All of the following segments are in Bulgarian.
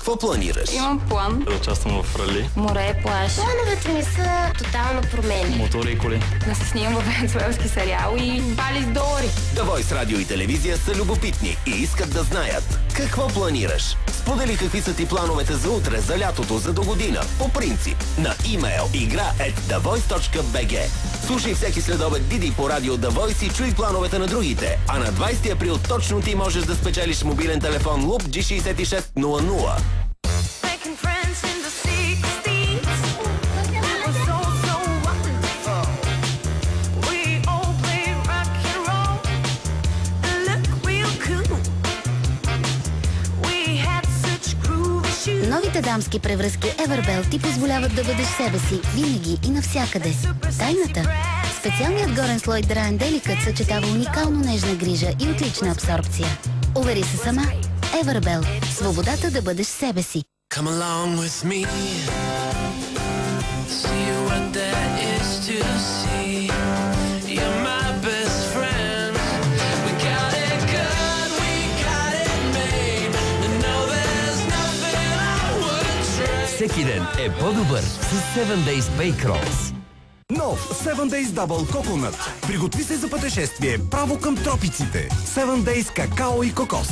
Какво планираш? Имам план. Да участвам в рали. Море, плаж. Плановете ми са тотално промени. Мотори и коли. Да се снимам в венецуелски сериал и пали с долари. The Voice радио и телевизия са любопитни и искат да знаят какво планираш. Сподели какви са ти плановете за утре, за лятото, за до година. По принцип, на имейл игра@thevoice.bg. Слушай всеки следобед Диди по радио The Voice и чуй плановете на другите. А на 20 април точно ти можеш да спечелиш мобилен телефон Loop G6600. Новите дамски превръзки Everbell ти позволяват да бъдеш себе си, винаги и навсякъде. Тайната? Специалният горен слой Dry & Delicate съчетава уникално нежна грижа и отлична абсорбция. Увери се сама. Everbell. Свободата да бъдеш себе си. Come along with me. See what there is to see. You're my best friend. We got it good, we got it made. And no, there's nothing I would trade. Всеки ден е по-добър с 7 Days Bake Rolls. Нов 7 Days Double Coconut. Приготви се за пътешествие право към тропиците. 7 Days какао и кокос.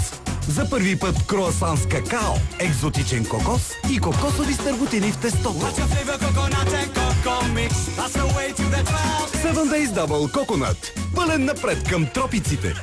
За първи път круасан с какао, екзотичен кокос и кокосови стърготини в тестото. 7 Days Double Coconut. Пълен напред към тропиците.